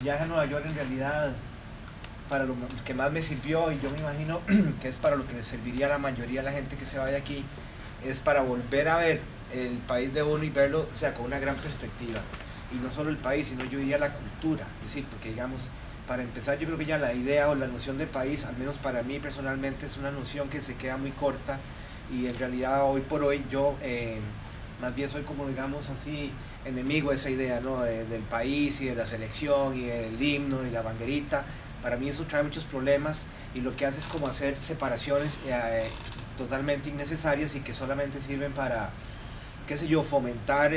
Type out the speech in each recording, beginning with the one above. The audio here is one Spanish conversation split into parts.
viaje a Nueva York en realidad para lo que más me sirvió, y yo me imagino que es para lo que le serviría a la mayoría de la gente que se vaya aquí, es para volver a ver el país de uno y verlo, o sea, con una gran perspectiva. Y no solo el país, sino yo diría la cultura. Es decir, porque digamos, para empezar, yo creo que ya la idea o la noción de país, al menos para mí personalmente, es una noción que se queda muy corta, y en realidad hoy por hoy yo más bien soy como, digamos así, enemigo de esa idea, ¿no? Del país y de la selección y el himno y la banderita. Para mí eso trae muchos problemas, y lo que hace es como hacer separaciones totalmente innecesarias y que solamente sirven para, qué sé yo, fomentar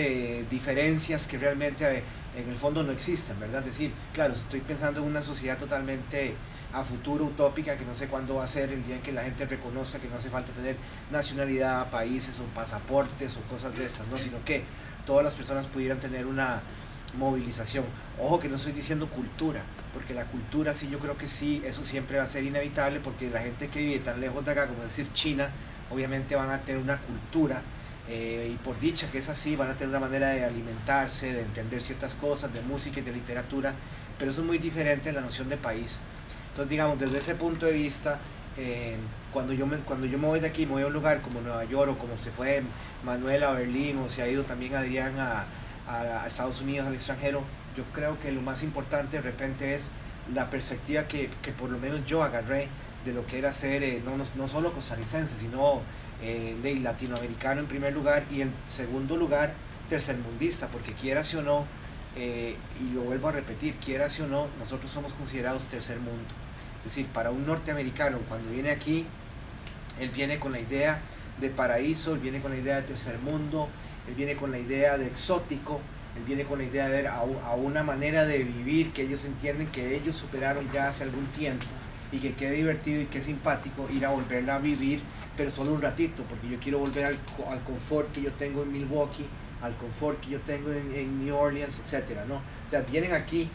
diferencias que realmente en el fondo no existen, ¿verdad? Es decir, claro, estoy pensando en una sociedad totalmente a futuro, utópica, que no sé cuándo va a ser el día en que la gente reconozca que no hace falta tener nacionalidad, países o pasaportes o cosas de esas, ¿no? Sino que todas las personas pudieran tener una movilización. Ojo que no estoy diciendo cultura, porque la cultura sí, yo creo que sí, eso siempre va a ser inevitable, porque la gente que vive tan lejos de acá, como decir China, obviamente van a tener una cultura, y por dicha que es así, van a tener una manera de alimentarse, de entender ciertas cosas, de música y de literatura, pero eso es muy diferente a la noción de país. Entonces, digamos, desde ese punto de vista, cuando yo me voy de aquí, me voy a un lugar como Nueva York, o como se fue Manuel a Berlín, o se ha ido también Adrián a Estados Unidos, al extranjero, yo creo que lo más importante de repente es la perspectiva que por lo menos yo agarré de lo que era ser no solo costarricense, sino de latinoamericano en primer lugar, y en segundo lugar tercermundista, porque quieras o no, y lo vuelvo a repetir, quieras o no, nosotros somos considerados tercer mundo. Es decir, para un norteamericano cuando viene aquí, él viene con la idea de paraíso, él viene con la idea de tercer mundo, él viene con la idea de exótico, él viene con la idea de ver a una manera de vivir que ellos entienden que ellos superaron ya hace algún tiempo, y que qué divertido y qué simpático ir a volverla a vivir, pero solo un ratito, porque yo quiero volver al confort que yo tengo en Milwaukee, al confort que yo tengo en New Orleans, etcétera, ¿no? O sea, vienen aquí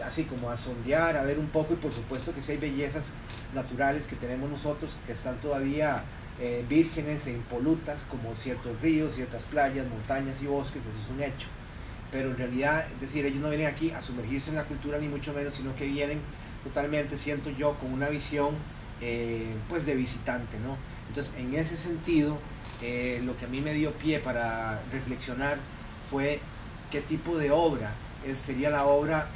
así como a sondear, a ver un poco, y por supuesto que sí hay bellezas naturales que tenemos nosotros que están todavía vírgenes e impolutas, como ciertos ríos, ciertas playas, montañas y bosques, eso es un hecho. Pero en realidad, es decir, ellos no vienen aquí a sumergirse en la cultura ni mucho menos, sino que vienen totalmente, siento yo, con una visión pues de visitante, ¿no? Entonces, en ese sentido, lo que a mí me dio pie para reflexionar fue qué tipo de obra sería la obra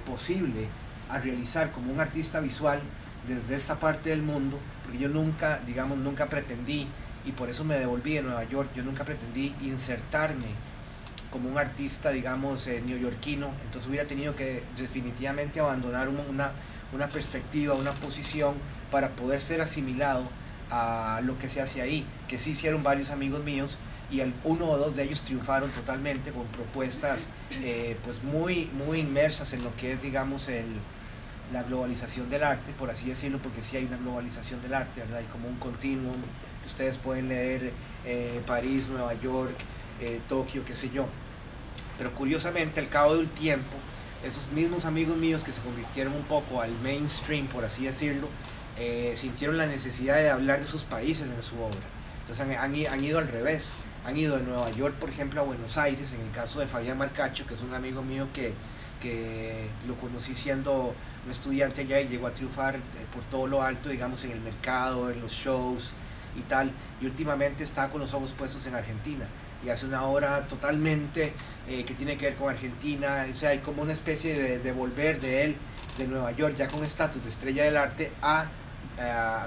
posible a realizar como un artista visual desde esta parte del mundo, porque yo nunca, digamos, nunca pretendí, y por eso me devolví de Nueva York, yo nunca pretendí insertarme como un artista, digamos, neoyorquino. Entonces hubiera tenido que definitivamente abandonar una perspectiva, una posición, para poder ser asimilado a lo que se hace ahí, que sí hicieron varios amigos míos, y uno o dos de ellos triunfaron totalmente con propuestas pues muy inmersas en lo que es, digamos, la globalización del arte, por así decirlo, porque sí hay una globalización del arte, ¿verdad? Hay como un continuum que ustedes pueden leer, París, Nueva York, Tokio, qué sé yo. Pero curiosamente, al cabo del tiempo, esos mismos amigos míos que se convirtieron un poco al mainstream, por así decirlo, sintieron la necesidad de hablar de sus países en su obra. Entonces han ido al revés, han ido de Nueva York, por ejemplo, a Buenos Aires, en el caso de Fabián Marcacho, que es un amigo mío que lo conocí siendo un estudiante allá, y llegó a triunfar por todo lo alto, digamos, en el mercado, en los shows y tal, y últimamente está con los ojos puestos en Argentina, y hace una obra totalmente que tiene que ver con Argentina. O sea, hay como una especie de volver de él, de Nueva York, ya con estatus de estrella del arte, a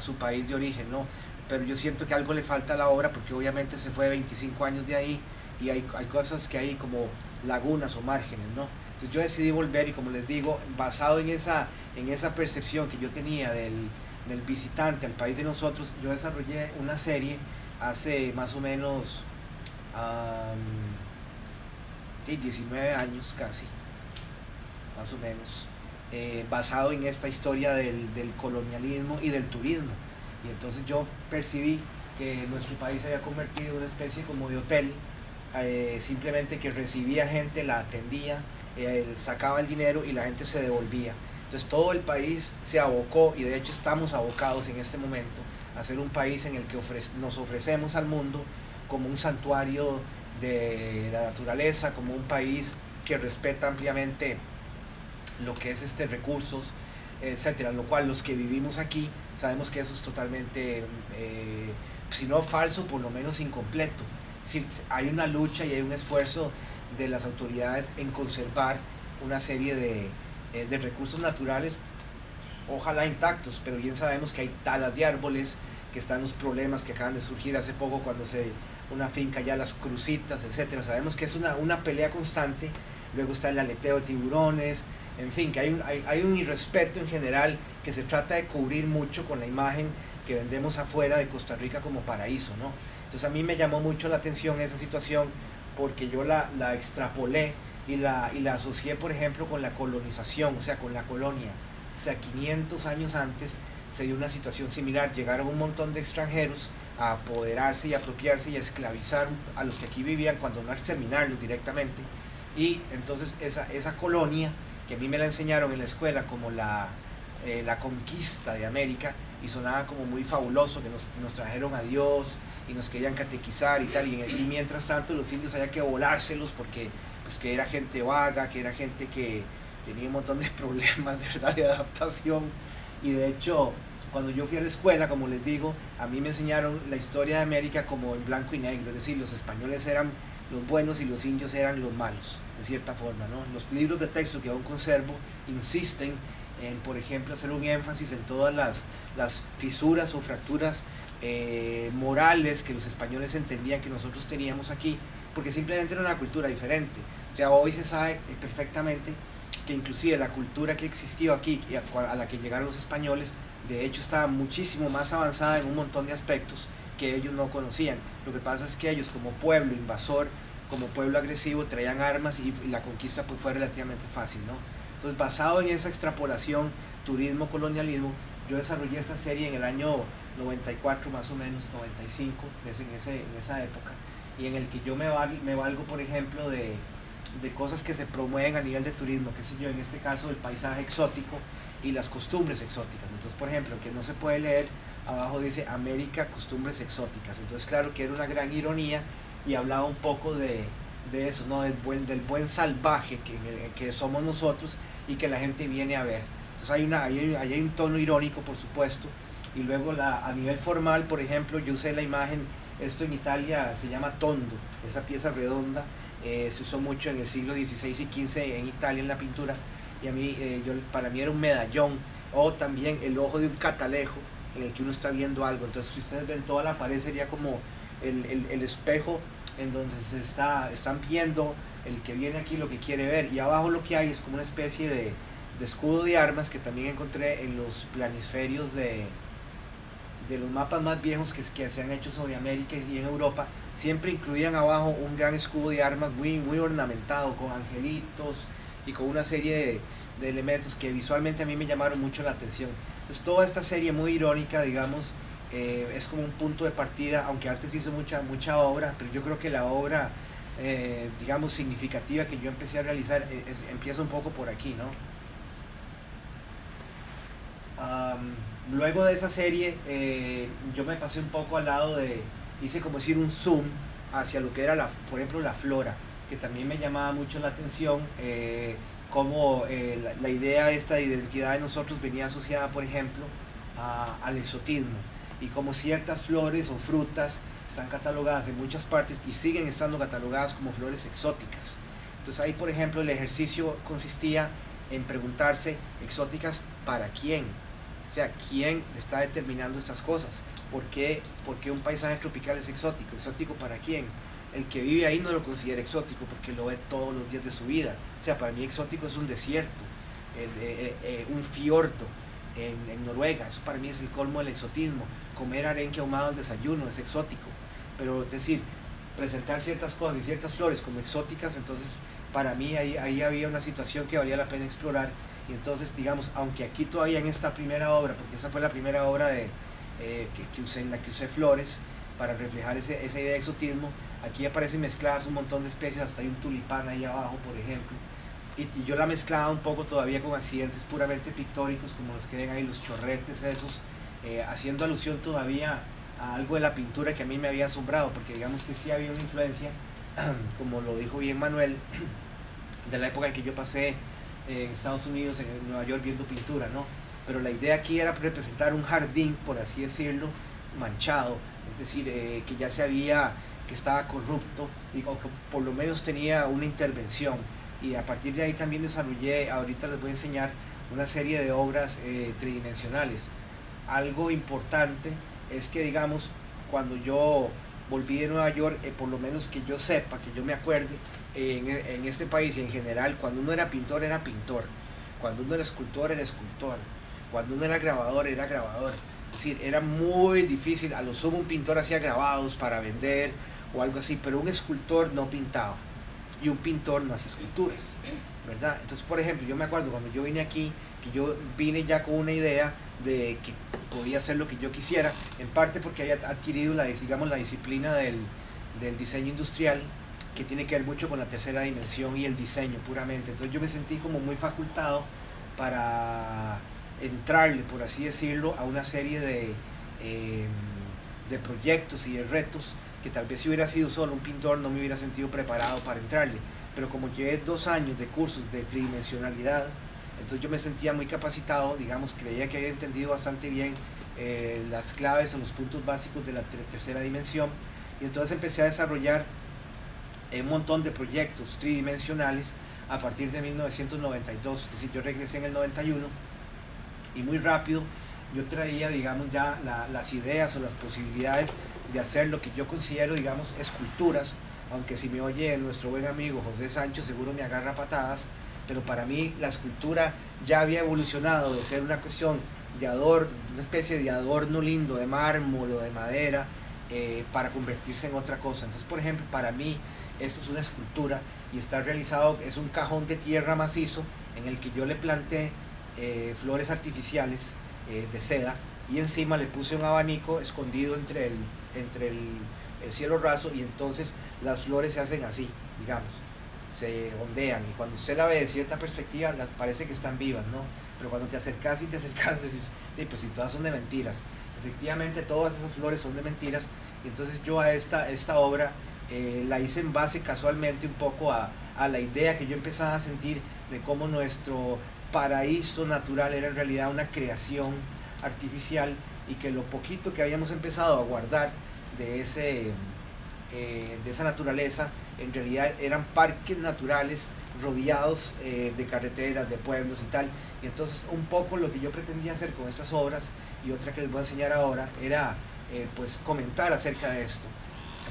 su país de origen, ¿no? Pero yo siento que algo le falta a la obra, porque obviamente se fue 25 años de ahí, y hay cosas que hay como lagunas o márgenes, ¿no? Entonces yo decidí volver, y como les digo, basado en esa percepción que yo tenía del visitante al país de nosotros, yo desarrollé una serie hace más o menos 19 años casi, más o menos, basado en esta historia del colonialismo y del turismo. Y entonces yo percibí que nuestro país se había convertido en una especie como de hotel, simplemente que recibía gente, la atendía, sacaba el dinero y la gente se devolvía. Entonces todo el país se abocó, y de hecho estamos abocados en este momento a ser un país en el que nos ofrecemos al mundo como un santuario de la naturaleza, como un país que respeta ampliamente lo que es recursos, etcétera, lo cual los que vivimos aquí sabemos que eso es totalmente, si no falso, por lo menos incompleto. Si hay una lucha y hay un esfuerzo de las autoridades en conservar una serie de recursos naturales, ojalá intactos, pero bien sabemos que hay talas de árboles, que están los problemas que acaban de surgir hace poco cuando una finca ya las crucitas, etcétera. Sabemos que es una pelea constante. Luego está el aleteo de tiburones, en fin, que hay un irrespeto en general que se trata de cubrir mucho con la imagen que vendemos afuera de Costa Rica como paraíso, ¿no? Entonces a mí me llamó mucho la atención esa situación porque yo la extrapolé y la asocié, por ejemplo, con la colonización, o sea, con la colonia. O sea, 500 años antes se dio una situación similar, llegaron un montón de extranjeros a apoderarse y apropiarse y a esclavizar a los que aquí vivían, cuando no a exterminarlos directamente. Y entonces esa colonia, que a mí me la enseñaron en la escuela como la conquista de América, y sonaba como muy fabuloso, que nos trajeron a Dios y nos querían catequizar y tal, y mientras tanto los indios había que volárselos porque pues, que era gente vaga, que era gente que tenía un montón de problemas de verdad de adaptación. Y de hecho, cuando yo fui a la escuela, como les digo, a mí me enseñaron la historia de América como en blanco y negro, es decir, los españoles eran los buenos y los indios eran los malos, de cierta forma, ¿no? Los libros de texto que aún conservo insisten en, por ejemplo, hacer un énfasis en todas las fisuras o fracturas morales que los españoles entendían que nosotros teníamos aquí, porque simplemente era una cultura diferente. O sea, hoy se sabe perfectamente que inclusive la cultura que existió aquí y a la que llegaron los españoles, de hecho estaba muchísimo más avanzada en un montón de aspectos que ellos no conocían. Lo que pasa es que ellos, como pueblo invasor, como pueblo agresivo, traían armas y la conquista pues fue relativamente fácil, ¿no? Entonces, basado en esa extrapolación, turismo, colonialismo, yo desarrollé esta serie en el año 94 más o menos, 95, en esa época, y en el que yo me valgo, por ejemplo, de cosas que se promueven a nivel de turismo, qué sé yo, en este caso el paisaje exótico y las costumbres exóticas. Entonces, por ejemplo, que no se puede leer, abajo dice América, costumbres exóticas. Entonces, claro que era una gran ironía y hablaba un poco de eso, ¿no? Del buen salvaje que somos nosotros y que la gente viene a ver. Entonces hay un tono irónico, por supuesto. Y luego a nivel formal, por ejemplo, yo usé la imagen, esto en Italia se llama tondo, esa pieza redonda, se usó mucho en el siglo XVI y XV en Italia en la pintura, y a mí, para mí era un medallón, o también el ojo de un catalejo en el que uno está viendo algo. Entonces, si ustedes ven, toda la pared sería como el espejo en donde están viendo el que viene aquí lo que quiere ver, y abajo lo que hay es como una especie de escudo de armas que también encontré en los planisferios de los mapas más viejos que se han hecho sobre América y en Europa. Siempre incluían abajo un gran escudo de armas muy, muy ornamentado, con angelitos y con una serie de elementos que visualmente a mí me llamaron mucho la atención. Entonces toda esta serie muy irónica, digamos, es como un punto de partida, aunque antes hice mucha obra, pero yo creo que la obra, digamos, significativa que yo empecé a realizar empieza un poco por aquí, ¿no? Luego de esa serie, yo me pasé un poco al lado hice como decir un zoom hacia lo que era, por ejemplo, la flora, que también me llamaba mucho la atención, cómo la idea esta de identidad de nosotros venía asociada, por ejemplo, al exotismo, y como ciertas flores o frutas están catalogadas en muchas partes y siguen estando catalogadas como flores exóticas. Entonces ahí, por ejemplo, el ejercicio consistía en preguntarse, exóticas para quién. O sea, ¿quién está determinando estas cosas? ¿Por qué un paisaje tropical es exótico? ¿Exótico para quién? El que vive ahí no lo considera exótico porque lo ve todos los días de su vida. O sea, para mí exótico es un desierto, un fiordo en Noruega. Eso para mí es el colmo del exotismo. Comer arenque ahumado al desayuno es exótico. Pero es decir, presentar ciertas cosas y ciertas flores como exóticas, entonces para mí ahí había una situación que valía la pena explorar. Y entonces, digamos, aunque aquí todavía en esta primera obra, porque esa fue la primera obra en la que usé flores para reflejar esa idea de exotismo, aquí aparecen mezcladas un montón de especies, hasta hay un tulipán ahí abajo, por ejemplo, y yo la mezclaba un poco todavía con accidentes puramente pictóricos, como los que ven ahí, los chorretes esos, haciendo alusión todavía a algo de la pintura que a mí me había asombrado, porque digamos que sí había una influencia, como lo dijo bien Manuel, de la época en que yo pasé en Estados Unidos, en Nueva York, viendo pintura, ¿no? Pero la idea aquí era representar un jardín, por así decirlo, manchado, es decir, que estaba corrupto, o que por lo menos tenía una intervención. Y a partir de ahí también desarrollé, ahorita les voy a enseñar, una serie de obras tridimensionales. Algo importante es que, digamos, cuando yo volví de Nueva York, por lo menos que yo sepa, que yo me acuerde, en este país y en general, cuando uno era pintor, cuando uno era escultor, cuando uno era grabador, era grabador. Es decir, era muy difícil, a lo sumo un pintor hacía grabados para vender o algo así, pero un escultor no pintaba y un pintor no hacía esculturas, ¿verdad? Entonces, por ejemplo, yo me acuerdo cuando yo vine aquí, que yo vine ya con una idea de que podía hacer lo que yo quisiera, en parte porque había adquirido la disciplina del diseño industrial, que tiene que ver mucho con la tercera dimensión y el diseño puramente. Entonces yo me sentí como muy facultado para entrarle, por así decirlo, a una serie de proyectos y de retos que tal vez si hubiera sido solo un pintor no me hubiera sentido preparado para entrarle. Pero como llevé 2 años de cursos de tridimensionalidad, entonces yo me sentía muy capacitado, digamos, creía que había entendido bastante bien las claves o los puntos básicos de la tercera dimensión, y entonces empecé a desarrollar un montón de proyectos tridimensionales a partir de 1992, es decir, yo regresé en el 91 y muy rápido yo traía, digamos, ya las ideas o las posibilidades de hacer lo que yo considero, digamos, esculturas, aunque si me oye nuestro buen amigo José Sancho seguro me agarra a patadas, pero para mí la escultura ya había evolucionado de ser una cuestión de adorno, una especie de adorno lindo de mármol o de madera, para convertirse en otra cosa. Entonces, por ejemplo, para mí esto es una escultura y está realizado, es un cajón de tierra macizo en el que yo le planté flores artificiales de seda, y encima le puse un abanico escondido entre el cielo raso, y entonces las flores se hacen así, digamos, se ondean, y cuando usted la ve de cierta perspectiva parece que están vivas, ¿no? Pero cuando te acercas decís, pues si todas son de mentiras. Efectivamente todas esas flores son de mentiras, y entonces yo a esta obra la hice en base casualmente un poco a la idea que yo empezaba a sentir de cómo nuestro paraíso natural era en realidad una creación artificial, y que lo poquito que habíamos empezado a guardar de esa naturaleza en realidad eran parques naturales rodeados de carreteras, de pueblos y tal. Y entonces un poco lo que yo pretendía hacer con estas obras, y otra que les voy a enseñar ahora, era pues comentar acerca de esto.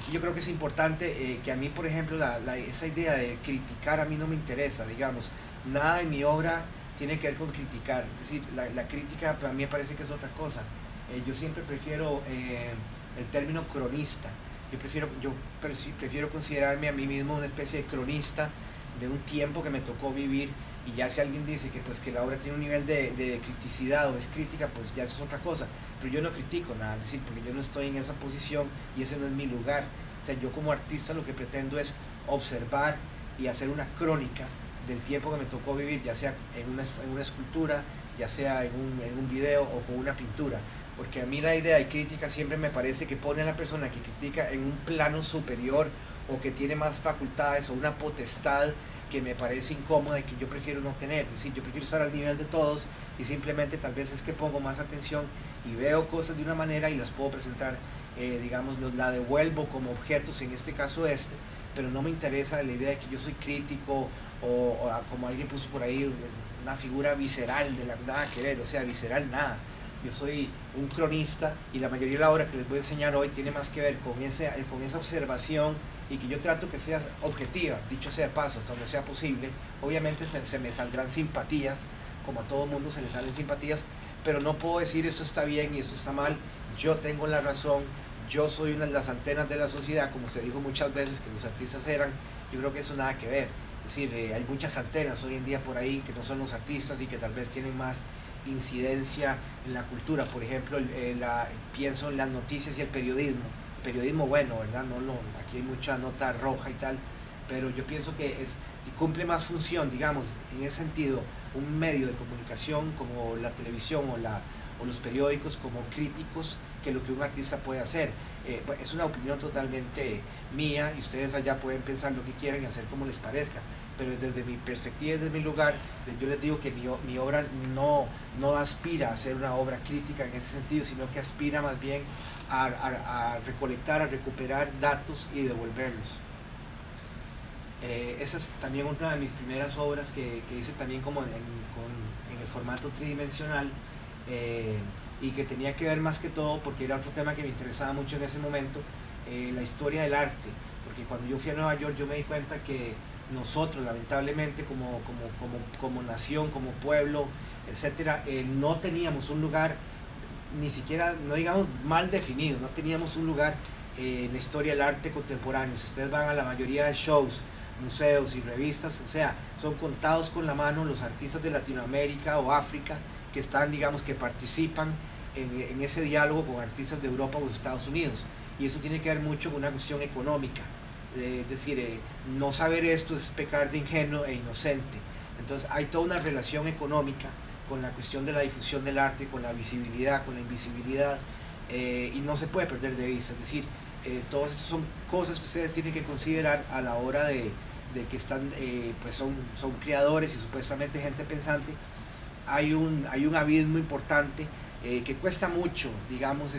Aquí yo creo que es importante que a mí, por ejemplo, esa idea de criticar a mí no me interesa, digamos, nada en mi obra tiene que ver con criticar, es decir, la crítica para mí me parece que es otra cosa. Yo siempre prefiero el término cronista. Yo prefiero considerarme a mí mismo una especie de cronista de un tiempo que me tocó vivir, y ya si alguien dice que, pues, que la obra tiene un nivel de criticidad o es crítica, pues ya eso es otra cosa. Pero yo no critico nada, es decir, porque yo no estoy en esa posición y ese no es mi lugar. O sea, yo como artista lo que pretendo es observar y hacer una crónica del tiempo que me tocó vivir, ya sea en una escultura, ya sea en un video o con una pintura. Porque a mí la idea de crítica siempre me parece que pone a la persona que critica en un plano superior, o que tiene más facultades o una potestad que me parece incómoda y que yo prefiero no tener. Es decir, yo prefiero estar al nivel de todos, y simplemente tal vez es que pongo más atención y veo cosas de una manera y las puedo presentar, digamos, la devuelvo como objetos, en este caso pero no me interesa la idea de que yo soy crítico o como alguien puso por ahí, una figura visceral de nada que ver, o sea, visceral nada. Yo soy un cronista, y la mayoría de la obra que les voy a enseñar hoy tiene más que ver con esa observación, y que yo trato que sea objetiva, dicho sea de paso, hasta donde sea posible. Obviamente se me saldrán simpatías, como a todo mundo se le salen simpatías, pero no puedo decir esto está bien y esto está mal. Yo tengo la razón, yo soy una de las antenas de la sociedad, como se dijo muchas veces que los artistas eran. Yo creo que eso nada que ver. Es decir, hay muchas antenas hoy en día por ahí que no son los artistas y que tal vez tienen más incidencia en la cultura. Por ejemplo, pienso en las noticias y el periodismo bueno, ¿verdad? Aquí hay mucha nota roja y tal, pero yo pienso que cumple más función, digamos, en ese sentido, un medio de comunicación como la televisión o los periódicos como críticos, que lo que un artista puede hacer. Es una opinión totalmente mía, y ustedes allá pueden pensar lo que quieran y hacer como les parezca, pero desde mi perspectiva, desde mi lugar, yo les digo que mi obra no aspira a ser una obra crítica en ese sentido, sino que aspira más bien a recolectar, a recuperar datos y devolverlos. Esa es también una de mis primeras obras que hice también como en el formato tridimensional, y que tenía que ver más que todo, porque era otro tema que me interesaba mucho en ese momento, la historia del arte, porque cuando yo fui a Nueva York yo me di cuenta que nosotros lamentablemente como nación, como pueblo, etcétera, no teníamos un lugar, ni siquiera, no digamos mal definido, no teníamos un lugar en la historia del arte contemporáneo. Si ustedes van a la mayoría de shows, museos y revistas, o sea, son contados con la mano los artistas de Latinoamérica o África que están, digamos, que participan en ese diálogo con artistas de Europa o de Estados Unidos, y eso tiene que ver mucho con una cuestión económica, es decir, no saber esto es pecar de ingenuo e inocente. Entonces hay toda una relación económica con la cuestión de la difusión del arte, con la visibilidad, con la invisibilidad, y no se puede perder de vista. Es decir, todas esas son cosas que ustedes tienen que considerar a la hora de que están, pues son creadores y supuestamente gente pensante. Hay un abismo importante, que cuesta mucho, digamos,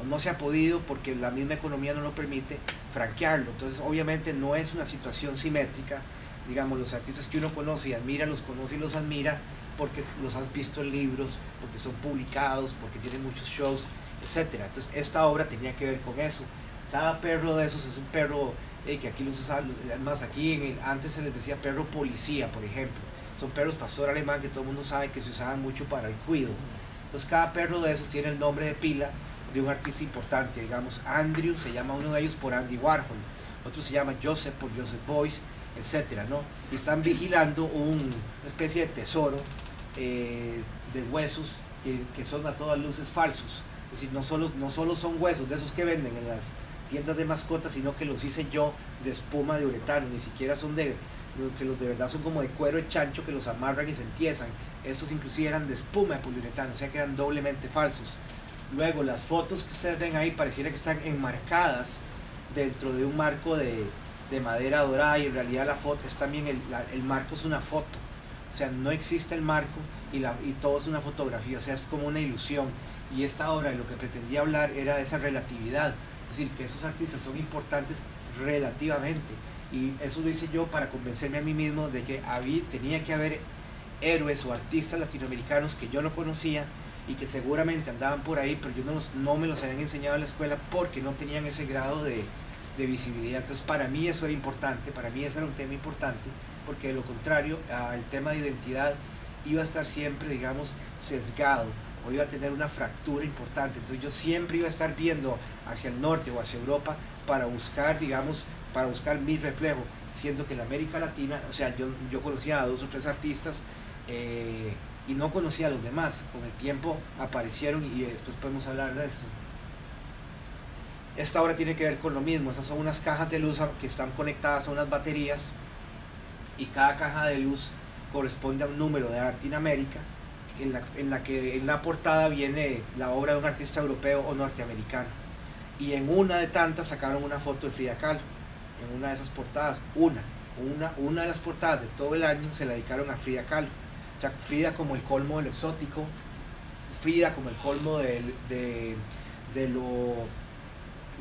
no se ha podido porque la misma economía no lo permite franquearlo. Entonces obviamente no es una situación simétrica, digamos, los artistas que uno conoce y admira, los conoce y los admira porque los has visto en libros, porque son publicados, porque tienen muchos shows, etcétera. Entonces esta obra tenía que ver con eso. Cada perro de esos es un perro, que aquí los usaban, además aquí antes se les decía perro policía, por ejemplo. Son perros pastor alemán que todo el mundo sabe que se usaban mucho para el cuido. Entonces cada perro de esos tiene el nombre de pila de un artista importante. Digamos, Andrew se llama uno de ellos por Andy Warhol, otro se llama Joseph por Joseph Beuys, etcétera, ¿no? Y están vigilando una especie de tesoro, de huesos que son a todas luces falsos. Es decir, no solo son huesos de esos que venden en las tiendas de mascotas, sino que los hice yo de espuma de uretano, ni siquiera son que los de verdad son como de cuero de chancho que los amarran y se entiezan. Estos inclusive eran de espuma de poliuretano, o sea que eran doblemente falsos. Luego las fotos que ustedes ven ahí pareciera que están enmarcadas dentro de un marco de madera dorada, y en realidad la foto es también, el marco es una foto, o sea, no existe el marco y todo es una fotografía, o sea, es como una ilusión. Y esta obra de lo que pretendía hablar era de esa relatividad, es decir, que esos artistas son importantes relativamente, y eso lo hice yo para convencerme a mí mismo de que tenía que haber héroes o artistas latinoamericanos que yo no conocía y que seguramente andaban por ahí, pero yo no me los habían enseñado en la escuela porque no tenían ese grado de visibilidad. Entonces para mí eso era importante, para mí ese era un tema importante, porque de lo contrario el tema de identidad iba a estar siempre, digamos, sesgado, o iba a tener una fractura importante. Entonces yo siempre iba a estar viendo hacia el norte o hacia Europa para buscar, digamos, para buscar mi reflejo, siendo que en la América Latina, o sea, yo conocía a 2 o 3 artistas, y no conocía a los demás. Con el tiempo aparecieron y después podemos hablar de esto. Esta obra tiene que ver con lo mismo. Esas son unas cajas de luz que están conectadas a unas baterías, y cada caja de luz corresponde a un número de Arte in America, en la portada viene la obra de un artista europeo o norteamericano, y en una de tantas sacaron una foto de Frida Kahlo. En una de esas portadas, una de las portadas de todo el año se la dedicaron a Frida Kahlo. O sea, Frida como el colmo de lo exótico, Frida como el colmo de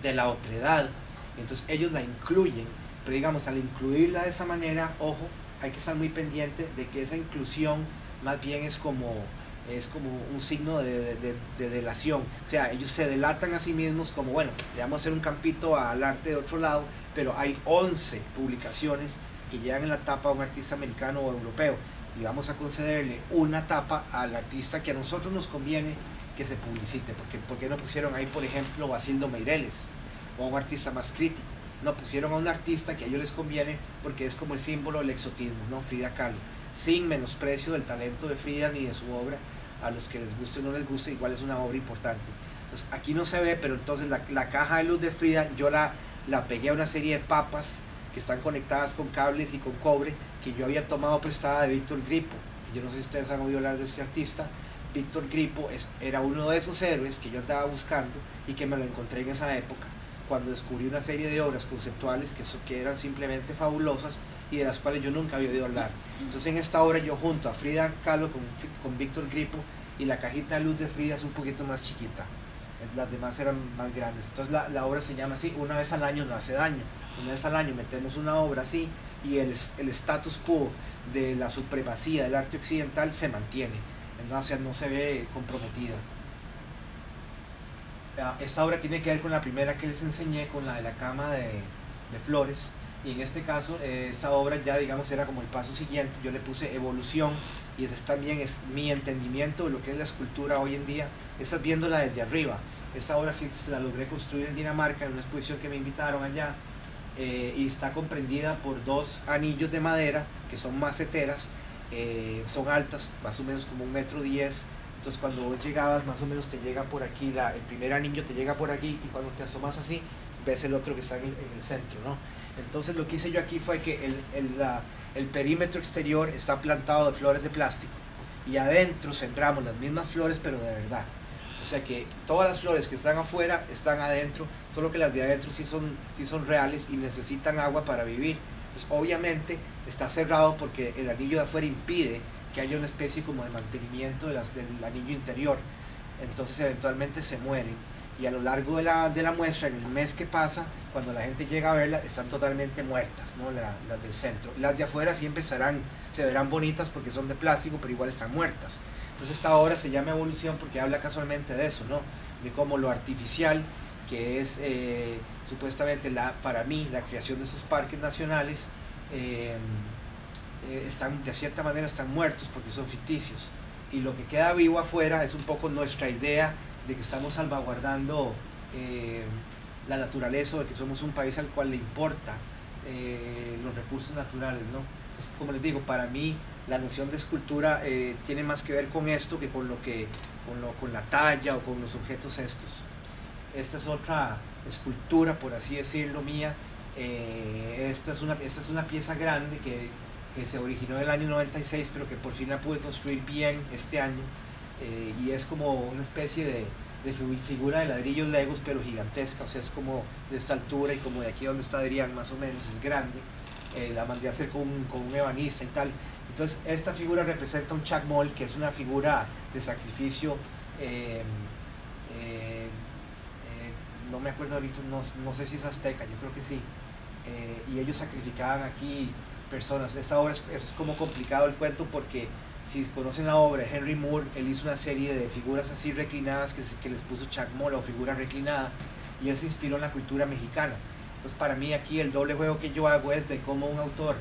la otredad. Entonces ellos la incluyen, pero digamos, al incluirla de esa manera, ojo, hay que estar muy pendiente de que esa inclusión más bien es como un signo de delación. O sea, ellos se delatan a sí mismos como, bueno, le vamos a hacer un campito al arte de otro lado, pero hay 11 publicaciones que llegan en la tapa a un artista americano o europeo, y vamos a concederle una tapa al artista que a nosotros nos conviene que se publicite. ¿Por qué no pusieron ahí, por ejemplo, Basildo Meireles, o a un artista más crítico? No, pusieron a un artista que a ellos les conviene porque es como el símbolo del exotismo, ¿no? Frida Kahlo, sin menosprecio del talento de Frida ni de su obra. A los que les guste o no les guste, igual es una obra importante. Entonces aquí no se ve, pero entonces la caja de luz de Frida yo la pegué a una serie de papas que están conectadas con cables y con cobre, que yo había tomado prestada de Víctor Gripo, que yo no sé si ustedes han oído hablar de este artista. Víctor Gripo era uno de esos héroes que yo andaba buscando y que me lo encontré en esa época. cuando descubrí una serie de obras conceptuales que eran simplemente fabulosas y de las cuales yo nunca había oído hablar. Entonces en esta obra yo junto a Frida Kahlo con Víctor Gripo, y la cajita de luz de Frida es un poquito más chiquita, las demás eran más grandes. Entonces la obra se llama así: una vez al año no hace daño. Una vez al año metemos una obra así y el status quo de la supremacía del arte occidental se mantiene, entonces no se ve comprometida. Esta obra tiene que ver con la primera que les enseñé, con la de la cama de flores, y en este caso esta obra ya digamos era como el paso siguiente. Yo le puse evolución, y ese también es mi entendimiento de lo que es la escultura hoy en día. Estás viéndola desde arriba. Esta obra sí se la logré construir en Dinamarca en una exposición que me invitaron allá, y está comprendida por dos anillos de madera que son maceteras, son altas, más o menos como 1,10 m. Entonces cuando vos llegabas, más o menos te llega por aquí, el primer anillo te llega por aquí, y cuando te asomas así, ves el otro que está en el centro, ¿no? Entonces lo que hice yo aquí fue que el perímetro exterior está plantado de flores de plástico, y adentro sembramos las mismas flores, pero de verdad. O sea que todas las flores que están afuera están adentro, solo que las de adentro sí son reales y necesitan agua para vivir. Entonces obviamente está cerrado porque el anillo de afuera impide que haya una especie como de mantenimiento del anillo interior. Entonces eventualmente se mueren, y a lo largo de la muestra, en el mes que pasa, cuando la gente llega a verla, están totalmente muertas, ¿no? Las del centro. Las de afuera siempre se verán bonitas porque son de plástico, pero igual están muertas. Entonces esta obra se llama Evolución porque habla casualmente de eso, ¿no? De cómo lo artificial, que es supuestamente para mí la creación de esos parques nacionales, de cierta manera están muertos porque son ficticios, y lo que queda vivo afuera es un poco nuestra idea de que estamos salvaguardando la naturaleza, o de que somos un país al cual le importa los recursos naturales, ¿no? Entonces, como les digo, para mí la noción de escultura tiene más que ver con esto que con la talla o con los objetos estos. Esta es otra escultura, por así decirlo, mía. Esta es una pieza grande que se originó en el año 96, pero que por fin la pude construir bien este año, y es como una especie de figura de ladrillos legos, pero gigantesca. O sea, es como de esta altura, y como de aquí donde está Adrián más o menos, es grande. La mandé a hacer con un ebanista y tal. Entonces esta figura representa un chacmol, que es una figura de sacrificio, no me acuerdo ahorita, no sé si es azteca, yo creo que sí, y ellos sacrificaban aquí personas. Esta obra es como complicado el cuento, porque si conocen la obra de Henry Moore, él hizo una serie de figuras así reclinadas que les puso chacmol, o figura reclinada, y él se inspiró en la cultura mexicana. Entonces para mí aquí el doble juego que yo hago es de cómo un autor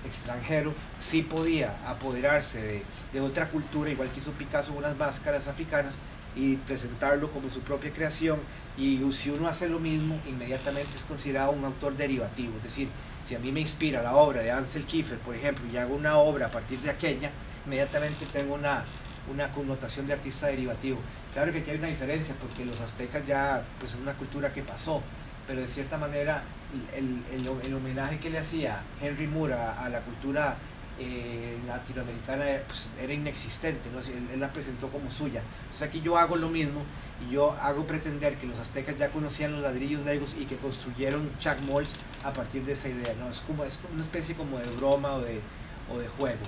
extranjero sí podía apoderarse de otra cultura, igual que hizo Picasso con unas máscaras africanas, y presentarlo como su propia creación. Y si uno hace lo mismo, inmediatamente es considerado un autor derivativo. Es decir, si a mí me inspira la obra de Ansel Kiefer, por ejemplo, y hago una obra a partir de aquella, inmediatamente tengo una connotación de artista derivativo. Claro que aquí hay una diferencia, porque los aztecas ya pues es una cultura que pasó, pero de cierta manera el homenaje que le hacía Henry Moore a la cultura latinoamericana pues, era inexistente, ¿no? Él la presentó como suya. Entonces aquí yo hago lo mismo, y yo hago pretender que los aztecas ya conocían los ladrillos legos y que construyeron chacmols a partir de esa idea, ¿no? Es como una especie como de broma o de juego.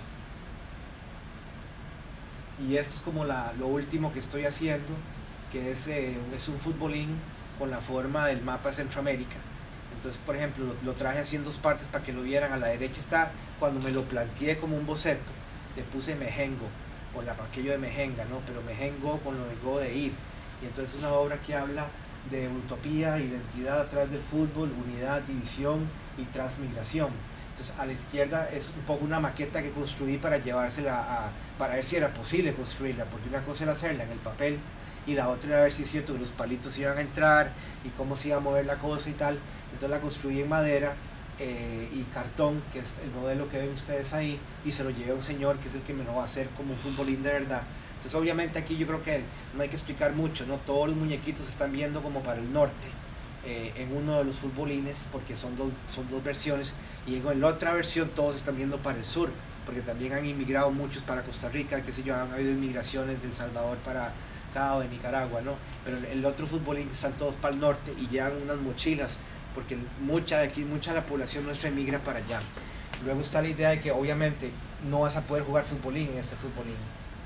Y esto es como lo último que estoy haciendo, que es un futbolín con la forma del mapa de Centroamérica. Entonces, por ejemplo, lo traje así en dos partes para que lo vieran. A la derecha está cuando me lo planteé como un boceto, le puse Mejengo, por aquello de Mejenga, ¿no? Pero Mejengo con lo de go de ir. Y entonces es una obra que habla de utopía, identidad a través del fútbol, unidad, división y transmigración. Entonces a la izquierda es un poco una maqueta que construí para llevársela para ver si era posible construirla, porque una cosa era hacerla en el papel, y la otra era ver si es cierto que los palitos iban a entrar y cómo se iba a mover la cosa y tal. Entonces la construí en madera y cartón, que es el modelo que ven ustedes ahí, y se lo llevé a un señor que es el que me lo va a hacer como un futbolín de verdad. Entonces obviamente aquí yo creo que no hay que explicar mucho, ¿no? Todos los muñequitos se están viendo como para el norte, en uno de los futbolines, porque son dos versiones, y en la otra versión todos están viendo para el sur, porque también han inmigrado muchos para Costa Rica, qué sé yo, han habido inmigraciones de El Salvador Cabo, de Nicaragua, ¿no? Pero el otro futbolín están todos para el norte y llevan unas mochilas, porque mucha de aquí, mucha de la población nuestra emigra para allá. Luego está la idea de que obviamente no vas a poder jugar futbolín en este futbolín,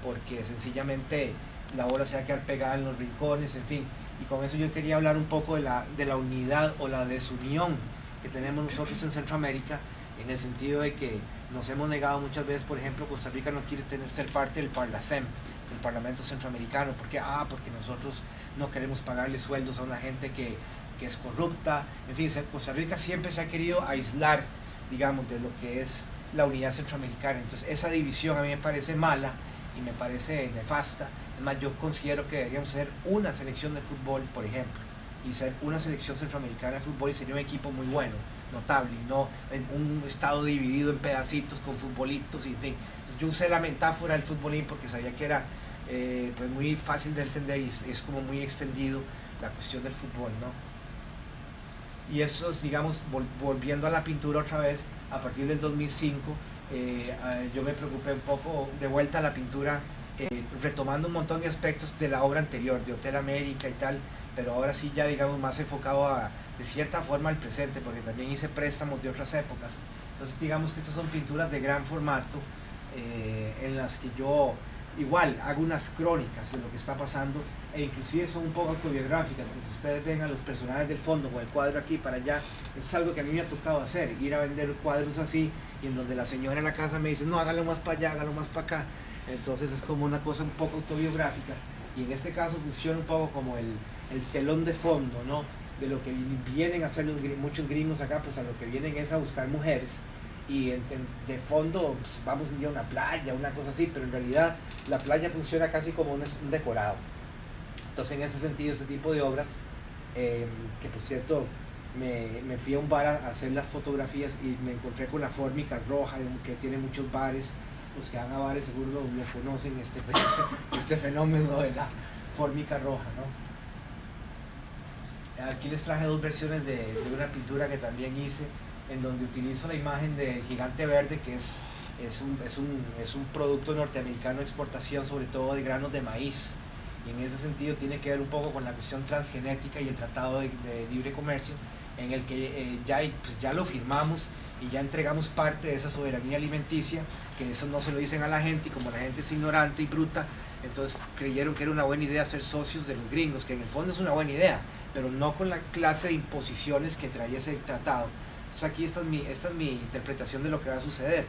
porque sencillamente la bola se va a quedar pegada en los rincones, en fin. Y con eso yo quería hablar un poco de la unidad o la desunión que tenemos nosotros en Centroamérica, en el sentido de que nos hemos negado muchas veces. Por ejemplo, Costa Rica no quiere ser parte del Parlacem, del Parlamento Centroamericano. ¿Por qué? Porque nosotros no queremos pagarle sueldos a una gente que es corrupta. En fin, Costa Rica siempre se ha querido aislar, digamos, de lo que es la unidad centroamericana. Entonces esa división a mí me parece mala y me parece nefasta. Además, yo considero que deberíamos ser una selección de fútbol, por ejemplo, y ser una selección centroamericana de fútbol, y sería un equipo muy bueno, notable, y no en un estado dividido en pedacitos con futbolitos, y en fin. Entonces, yo usé la metáfora del futbolín porque sabía que era pues muy fácil de entender, y es como muy extendido la cuestión del fútbol, ¿no? Y eso es, digamos, volviendo a la pintura otra vez, a partir del 2005, yo me preocupé un poco de vuelta a la pintura, retomando un montón de aspectos de la obra anterior, de Hotel América y tal, pero ahora sí ya, digamos, más enfocado de cierta forma al presente, porque también hice préstamos de otras épocas. Entonces, digamos que estas son pinturas de gran formato, en las que yo igual hago unas crónicas de lo que está pasando, e inclusive son un poco autobiográficas, porque ustedes ven a los personajes del fondo con el cuadro aquí para allá. Eso es algo que a mí me ha tocado hacer, ir a vender cuadros así, y en donde la señora en la casa me dice, no, hágalo más para allá, hágalo más para acá. Entonces es como una cosa un poco autobiográfica, y en este caso funciona un poco como el telón de fondo, ¿no? De lo que vienen a hacer muchos gringos acá, pues a lo que vienen es a buscar mujeres, y de fondo pues, vamos un día a una playa, una cosa así, pero en realidad la playa funciona casi como un decorado. Entonces, en ese sentido, ese tipo de obras, que por cierto, me fui a un bar a hacer las fotografías y me encontré con la Fórmica Roja, que tiene muchos bares. Los que van a bares seguro lo conocen, este fenómeno de la Fórmica Roja, ¿no? Aquí les traje dos versiones de una pintura que también hice, en donde utilizo la imagen del gigante verde, que es un producto norteamericano de exportación, sobre todo de granos de maíz, y en ese sentido tiene que ver un poco con la cuestión transgenética y el tratado de libre comercio, en el que ya lo firmamos y ya entregamos parte de esa soberanía alimenticia, que eso no se lo dicen a la gente, y como la gente es ignorante y bruta, entonces creyeron que era una buena idea ser socios de los gringos, que en el fondo es una buena idea, pero no con la clase de imposiciones que traía ese tratado. Entonces aquí esta es mi interpretación de lo que va a suceder.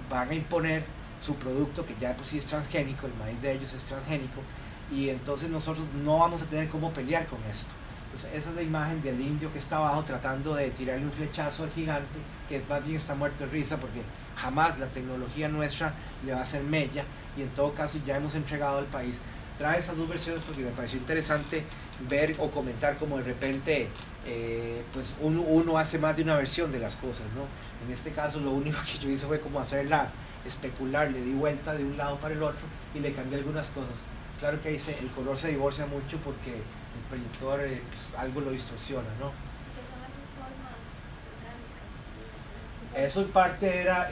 Van a imponer su producto, que ya de por sí es transgénico, el maíz de ellos es transgénico, y entonces nosotros no vamos a tener cómo pelear con esto. Entonces, esa es la imagen del indio que está abajo tratando de tirarle un flechazo al gigante, que más bien está muerto de risa, porque jamás la tecnología nuestra le va a hacer mella, y en todo caso ya hemos entregado al país. Trae esas dos versiones porque me pareció interesante ver o comentar como de repente pues uno hace más de una versión de las cosas, ¿no? En este caso lo único que yo hice fue como hacerla especular, le di vuelta de un lado para el otro y le cambié algunas cosas. Claro que dice, el color se divorcia mucho porque el proyector pues, algo lo distorsiona, ¿no? ¿Qué son esas formas orgánicas? Eso en parte era,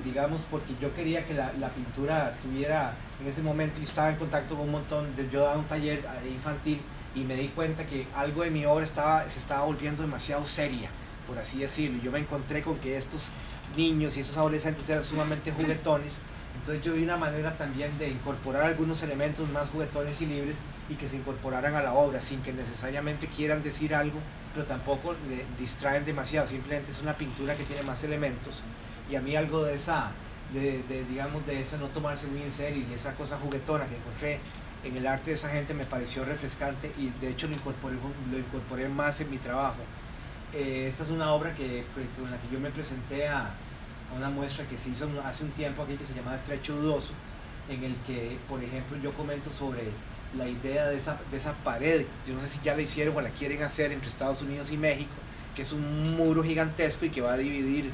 digamos, porque yo quería que la pintura tuviera, en ese momento yo estaba en contacto con un montón, yo daba un taller infantil, y me di cuenta que algo de mi obra se estaba volviendo demasiado seria, por así decirlo. Yo me encontré con que estos niños y estos adolescentes eran sumamente juguetones, entonces yo vi una manera también de incorporar algunos elementos más juguetones y libres, y que se incorporaran a la obra sin que necesariamente quieran decir algo, pero tampoco le distraen demasiado. Simplemente es una pintura que tiene más elementos, y a mí algo de esa, digamos, de esa no tomarse muy en serio y esa cosa juguetona que encontré en el arte de esa gente me pareció refrescante, y de hecho lo incorporé más en mi trabajo. Esta es una obra con la que yo me presenté a una muestra que se hizo hace un tiempo aquí, que se llamaba Estrecho Dudoso, en el que, por ejemplo, yo comento sobre la idea de esa pared. Yo no sé si ya la hicieron o la quieren hacer entre Estados Unidos y México, que es un muro gigantesco y que va a dividir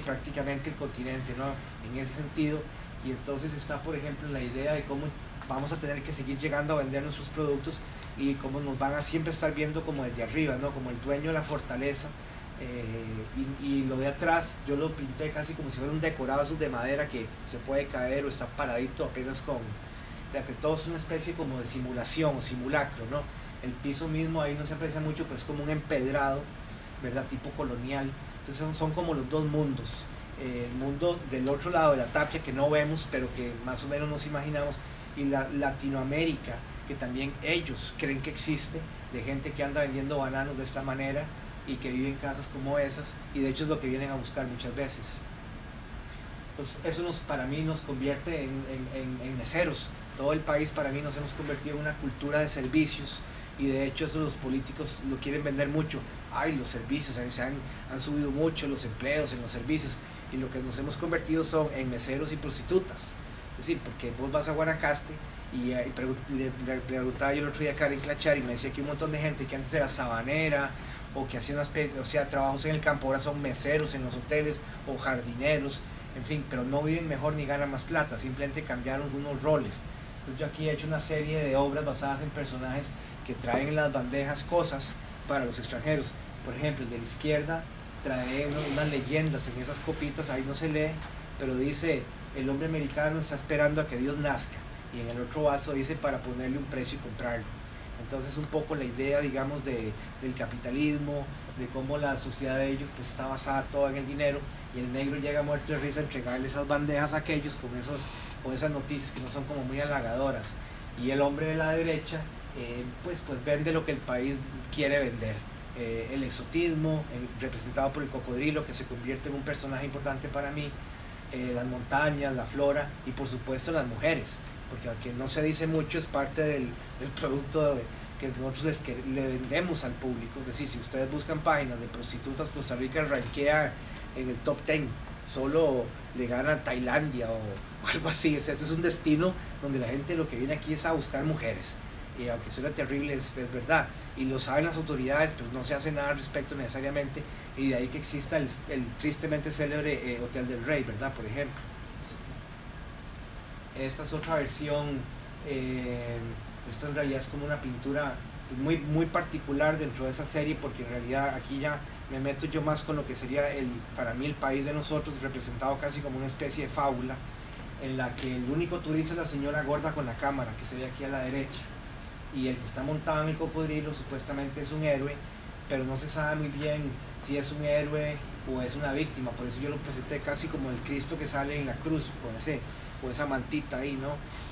prácticamente el continente, ¿no? En ese sentido. Y entonces está, por ejemplo, la idea de cómo vamos a tener que seguir llegando a vender nuestros productos, y cómo nos van a siempre estar viendo como desde arriba, ¿no? Como el dueño de la fortaleza. Y lo de atrás yo lo pinté casi como si fuera un decorado esos de madera que se puede caer o está paradito apenas o sea, que todo es una especie como de simulación o simulacro, ¿no? El piso mismo ahí no se aprecia mucho, pero es como un empedrado, ¿verdad? Tipo colonial. Entonces son como los dos mundos. El mundo del otro lado de la tapia que no vemos, pero que más o menos nos imaginamos, y la Latinoamérica, que también ellos creen que existe, de gente que anda vendiendo bananos de esta manera y que vive en casas como esas, y de hecho es lo que vienen a buscar muchas veces. Entonces eso para mí nos convierte en meseros. Todo el país para mí nos hemos convertido en una cultura de servicios, y de hecho eso los políticos lo quieren vender mucho. Ay, los servicios, han subido mucho los empleos en los servicios, y lo que nos hemos convertido son en meseros y prostitutas. Es decir, porque vos vas a Guanacaste y le preguntaba yo el otro día a Karen Clachar y me decía que un montón de gente que antes era sabanera o que hacía una especie, o sea, trabajos en el campo, ahora son meseros en los hoteles o jardineros, en fin, pero no viven mejor ni ganan más plata, simplemente cambiaron algunos roles. Entonces yo aquí he hecho una serie de obras basadas en personajes que traen en las bandejas cosas para los extranjeros. Por ejemplo, el de la izquierda trae unas leyendas en esas copitas, ahí no se lee, pero dice: el hombre americano está esperando a que Dios nazca, y en el otro vaso dice: para ponerle un precio y comprarlo. Entonces un poco la idea, digamos, del capitalismo, de cómo la sociedad de ellos pues está basada toda en el dinero, y el negro llega muerto de risa a entregarle esas bandejas a aquellos con esas noticias que no son como muy halagadoras, y el hombre de la derecha pues vende lo que el país quiere vender. El exotismo, representado por el cocodrilo, que se convierte en un personaje importante para mí, las montañas, la flora, y por supuesto las mujeres, porque aunque no se dice mucho, es parte del producto que nosotros le vendemos al público. Es decir, si ustedes buscan páginas de prostitutas, Costa Rica rankea en el top 10, solo le gana Tailandia o algo así. Este es un destino donde la gente lo que viene aquí es a buscar mujeres, y aunque suena terrible, es verdad, y lo saben las autoridades, pero no se hace nada al respecto necesariamente, y de ahí que exista el tristemente célebre Hotel del Rey, ¿verdad? Por ejemplo. Esta es otra versión, esta en realidad es como una pintura muy, muy particular dentro de esa serie, porque en realidad aquí ya me meto yo más con lo que sería para mí el país de nosotros, representado casi como una especie de fábula, en la que el único turista es la señora gorda con la cámara, que se ve aquí a la derecha, y el que está montado en el cocodrilo supuestamente es un héroe, pero no se sabe muy bien si es un héroe o es una víctima. Por eso yo lo presenté casi como el Cristo que sale en la cruz, con esa mantita ahí, ¿no?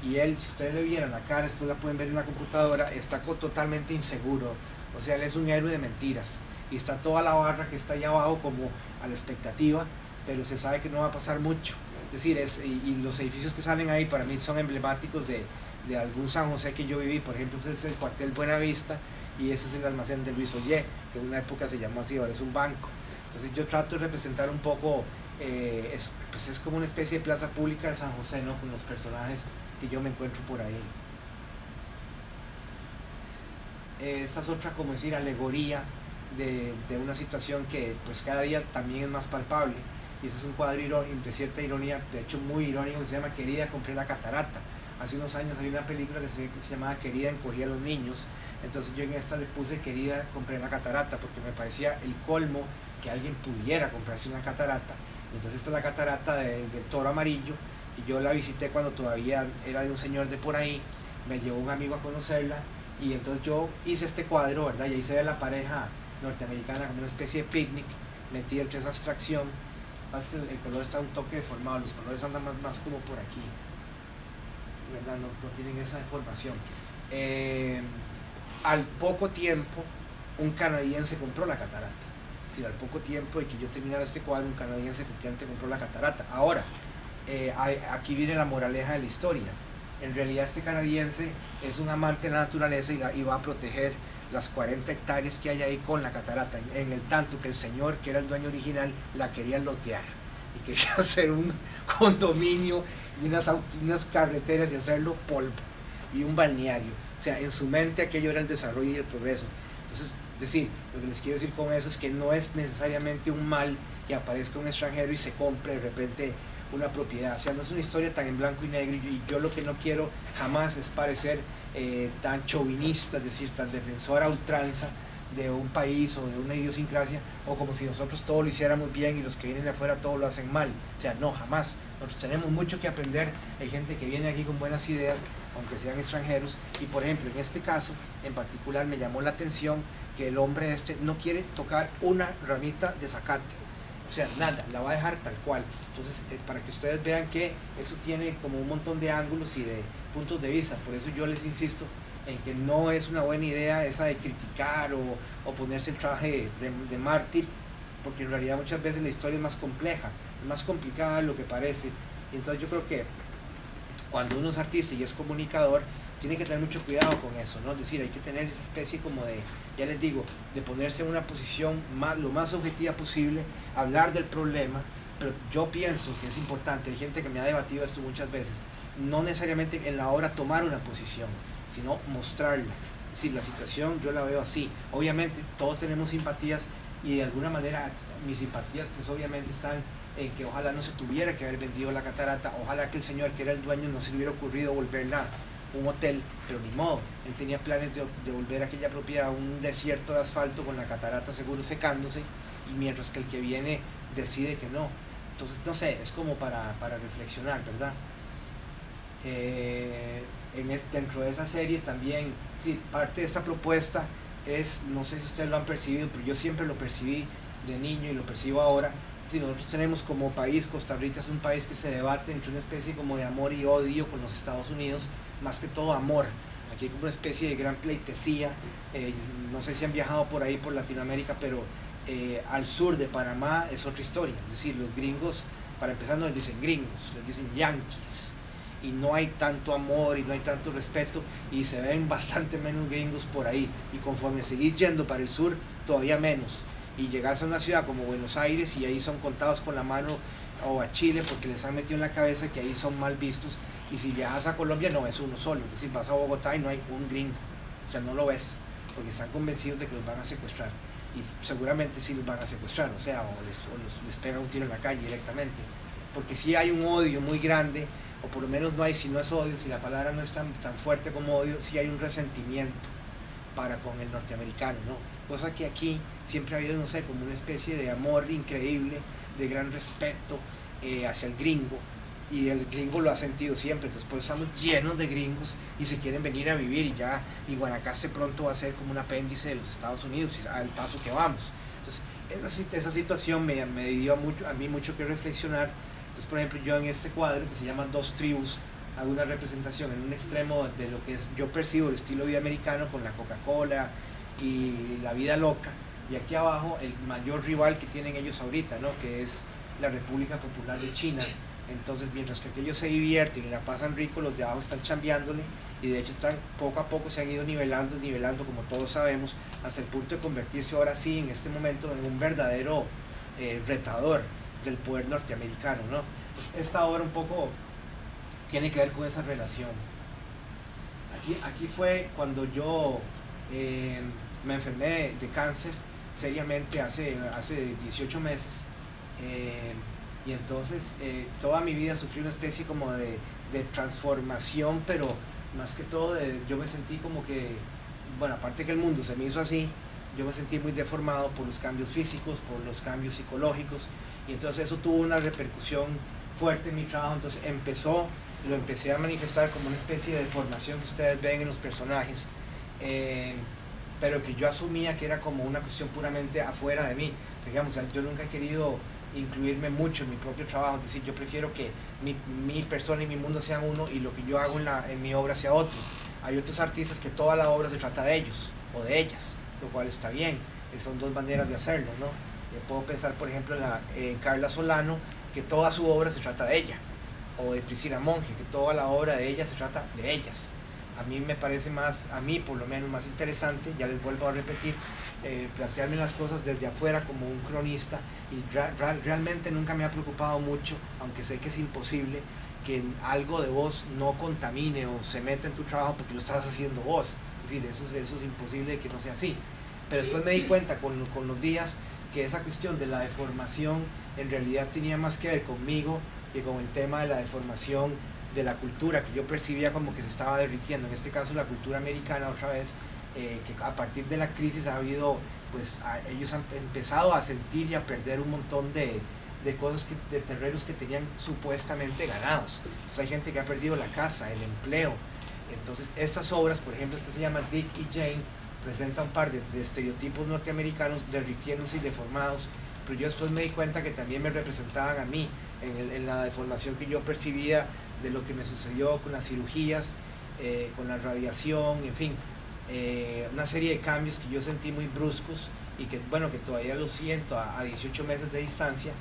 Y él, si ustedes le vieran la cara, después la pueden ver en la computadora, está totalmente inseguro. O sea, él es un héroe de mentiras, y está toda la barra que está allá abajo como a la expectativa, pero se sabe que no va a pasar mucho. Es decir, y los edificios que salen ahí para mí son emblemáticos de algún San José que yo viví. Por ejemplo, ese es el cuartel Buenavista, y ese es el almacén de Luis Ollé, que en una época se llamó así, ahora es un banco. Entonces yo trato de representar un poco, pues es como una especie de plaza pública de San José, ¿no? Con los personajes que yo me encuentro por ahí. Esta es otra, como decir, alegoría de una situación que pues cada día también es más palpable, y ese es un cuadro de cierta ironía, de hecho muy irónico, que se llama Querida, compré la catarata. Hace unos años había una película que se llamaba Querida, encogía a los niños. Entonces yo en esta le puse Querida, compré la catarata, porque me parecía el colmo que alguien pudiera comprarse una catarata. Entonces esta es la catarata del Toro Amarillo, y yo la visité cuando todavía era de un señor de por ahí, me llevó un amigo a conocerla, y entonces yo hice este cuadro, ¿verdad? Y ahí se ve la pareja norteamericana como una especie de picnic, metida entre esa abstracción. Pasa que el color está un toque deformado, los colores andan más como por aquí, ¿verdad? No tienen esa información. Al poco tiempo un canadiense compró la catarata. Es decir, al poco tiempo de que yo terminara este cuadro, un canadiense efectivamente compró la catarata. Ahora, aquí viene la moraleja de la historia. En realidad este canadiense es un amante de la naturaleza, y va a proteger las 40 hectáreas que hay ahí con la catarata, en el tanto que el señor, que era el dueño original, la quería lotear y quería hacer un condominio y unas carreteras, y hacerlo polvo y un balneario. O sea, en su mente aquello era el desarrollo y el progreso. Entonces, lo que les quiero decir con eso es que no es necesariamente un mal que aparezca un extranjero y se compre de repente una propiedad. O sea, no es una historia tan en blanco y negro, y yo lo que no quiero jamás es parecer tan chauvinista, es decir, tan defensor a ultranza de un país o de una idiosincrasia, o como si nosotros todo lo hiciéramos bien y los que vienen de afuera todo lo hacen mal. O sea, no, jamás. Nosotros tenemos mucho que aprender. Hay gente que viene aquí con buenas ideas aunque sean extranjeros. Y por ejemplo, en este caso en particular me llamó la atención que el hombre no quiere tocar una ramita de zacate, o sea, nada, la va a dejar tal cual. Entonces, para que ustedes vean que eso tiene como un montón de ángulos y de puntos de vista. Por eso yo les insisto en que no es una buena idea esa de criticar o ponerse el traje de mártir, porque en realidad muchas veces la historia es más compleja, es más complicada de lo que parece. Y entonces yo creo que cuando uno es artista y es comunicador, tiene que tener mucho cuidado con eso, ¿no? Es decir, hay que tener esa especie como de, ya les digo, de ponerse en una posición lo más objetiva posible, hablar del problema, pero yo pienso que es importante, hay gente que me ha debatido esto muchas veces, no necesariamente en la obra tomar una posición, sino mostrarla. Es decir, la situación yo la veo así. Obviamente todos tenemos simpatías y de alguna manera mis simpatías pues obviamente están en que ojalá no se tuviera que haber vendido la catarata, ojalá que el señor que era el dueño no se le hubiera ocurrido volverla un hotel, pero ni modo, él tenía planes de volver a aquella propiedad un desierto de asfalto con la catarata seguro secándose, y mientras que el que viene decide que no. Entonces, no sé, es como para reflexionar, ¿verdad? Dentro de esa serie también, sí, parte de esta propuesta es, no sé si ustedes lo han percibido, pero yo siempre lo percibí de niño y lo percibo ahora. Si nosotros tenemos como país, Costa Rica es un país que se debate entre una especie como de amor y odio con los Estados Unidos, más que todo amor. Aquí hay como una especie de gran pleitesía. No sé si han viajado por ahí por Latinoamérica, pero al sur de Panamá es otra historia. Es decir, los gringos, para empezar, no les dicen gringos, les dicen yanquis, y no hay tanto amor y no hay tanto respeto, y se ven bastante menos gringos por ahí, y conforme seguís yendo para el sur todavía menos, y llegás a una ciudad como Buenos Aires y ahí son contados con la mano, o a Chile porque les han metido en la cabeza que ahí son mal vistos. Y si viajas a Colombia no ves uno solo, es decir, vas a Bogotá y no hay un gringo, o sea, no lo ves, porque están convencidos de que los van a secuestrar, y seguramente sí los van a secuestrar, o sea, les pegan un tiro en la calle directamente, porque sí hay un odio muy grande, o por lo menos no hay, si no es odio, si la palabra no es tan fuerte como odio, sí hay un resentimiento para con el norteamericano, ¿no? Cosa que aquí siempre ha habido, no sé, como una especie de amor increíble, de gran respeto hacia el gringo, y el gringo lo ha sentido siempre. Entonces pues estamos llenos de gringos y se quieren venir a vivir, y Guanacaste pronto va a ser como un apéndice de los Estados Unidos al paso que vamos. Entonces esa situación me dio a mí mucho que reflexionar. Entonces, por ejemplo, yo en este cuadro que se llama Dos Tribus hago una representación en un extremo de lo que es, yo percibo el estilo de vida americano con la Coca-Cola y la vida loca, y aquí abajo el mayor rival que tienen ellos ahorita, ¿no? Que es la República Popular de China. Entonces, mientras que aquellos se divierten y la pasan rico, los de abajo están chambeándole, y de hecho están poco a poco se han ido nivelando como todos sabemos, hasta el punto de convertirse ahora sí en este momento en un verdadero retador del poder norteamericano, ¿no? Pues esta obra un poco tiene que ver con esa relación. Aquí fue cuando yo me enfermé de cáncer seriamente hace 18 meses. Y entonces toda mi vida sufrí una especie como de transformación, pero más que todo yo me sentí como que, bueno, aparte que el mundo se me hizo así, yo me sentí muy deformado por los cambios físicos, por los cambios psicológicos, y entonces eso tuvo una repercusión fuerte en mi trabajo. Entonces lo empecé a manifestar como una especie de deformación que ustedes ven en los personajes, pero que yo asumía que era como una cuestión puramente afuera de mí. Digamos, yo nunca he querido incluirme mucho en mi propio trabajo, es decir, yo prefiero que mi persona y mi mundo sean uno y lo que yo hago en mi obra sea otro. Hay otros artistas que toda la obra se trata de ellos o de ellas, lo cual está bien, son dos maneras de hacerlo, ¿no? Puedo pensar, por ejemplo, en Carla Solano, que toda su obra se trata de ella, o de Priscila Monge, que toda la obra de ella se trata de ellas. A mí me parece más, a mí por lo menos más interesante, ya les vuelvo a repetir, plantearme las cosas desde afuera como un cronista, y realmente nunca me ha preocupado mucho, aunque sé que es imposible, que algo de vos no contamine o se meta en tu trabajo porque lo estás haciendo vos. Es decir, eso es imposible que no sea así. Pero después me di cuenta con los días que esa cuestión de la deformación en realidad tenía más que ver conmigo que con el tema de la deformación de la cultura que yo percibía como que se estaba derritiendo, en este caso la cultura americana otra vez, que a partir de la crisis ha habido, pues ellos han empezado a sentir y a perder un montón de cosas, de terrenos que tenían supuestamente ganados. Entonces hay gente que ha perdido la casa, el empleo, Entonces estas obras, por ejemplo, esta se llama Dick y Jane, presenta un par de estereotipos norteamericanos derritiéndose y deformados, pero yo después me di cuenta que también me representaban a mí en la deformación que yo percibía de lo que me sucedió con las cirugías, con la radiación, en fin, una serie de cambios que yo sentí muy bruscos y que, bueno, que todavía lo siento a 18 meses de distancia,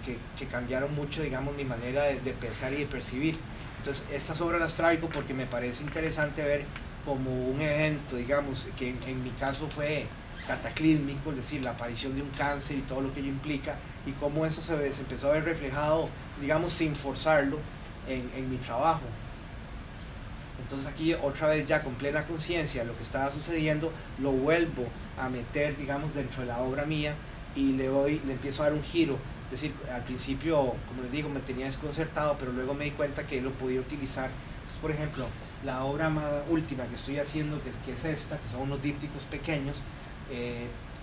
que cambiaron mucho, digamos, mi manera de pensar y de percibir. Entonces estas obras las traigo porque me parece interesante ver como un evento, digamos, que en mi caso fue cataclísmico, es decir, la aparición de un cáncer y todo lo que ello implica, y cómo eso se empezó a ver reflejado, digamos, sin forzarlo en mi trabajo. Entonces aquí otra vez ya con plena conciencia de lo que estaba sucediendo, lo vuelvo a meter, digamos, dentro de la obra mía y le empiezo a dar un giro. Es decir, al principio, como les digo, me tenía desconcertado, pero luego me di cuenta que lo podía utilizar. Entonces, por ejemplo, la obra más última que estoy haciendo, que es esta, que son unos dípticos pequeños,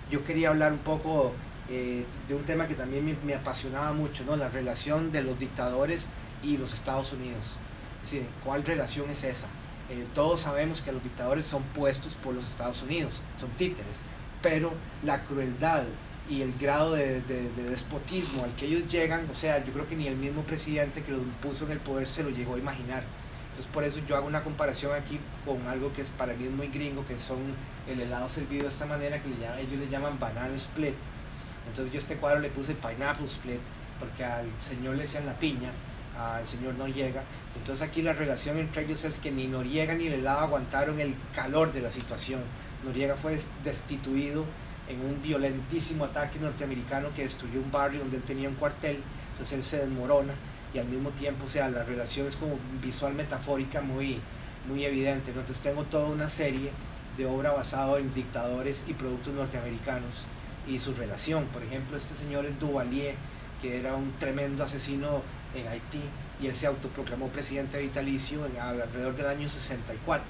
yo quería hablar un poco de un tema que también me apasionaba mucho, ¿no? La relación de los dictadores y los Estados Unidos. Es decir, ¿cuál relación es esa? Todos sabemos que los dictadores son puestos por los Estados Unidos, son títeres, pero la crueldad y el grado de despotismo al que ellos llegan, o sea, yo creo que ni el mismo presidente que los puso en el poder se lo llegó a imaginar. Entonces por eso yo hago una comparación aquí con algo que es para mí es muy gringo, que son el helado servido de esta manera, que ellos le llaman banana split. Entonces yo a este cuadro le puse pineapple split, porque al señor le decían la piña, al señor Noriega. Entonces aquí la relación entre ellos es que ni Noriega ni el helado aguantaron el calor de la situación. Noriega fue destituido en un violentísimo ataque norteamericano que destruyó un barrio donde él tenía un cuartel, entonces él se desmorona y al mismo tiempo, o sea, la relación es como visual metafórica muy evidente, ¿no? Entonces tengo toda una serie de obra basada en dictadores y productos norteamericanos y su relación. Por ejemplo, este señor es Duvalier, que era un tremendo asesino en Haití, y él se autoproclamó presidente vitalicio alrededor del año 64.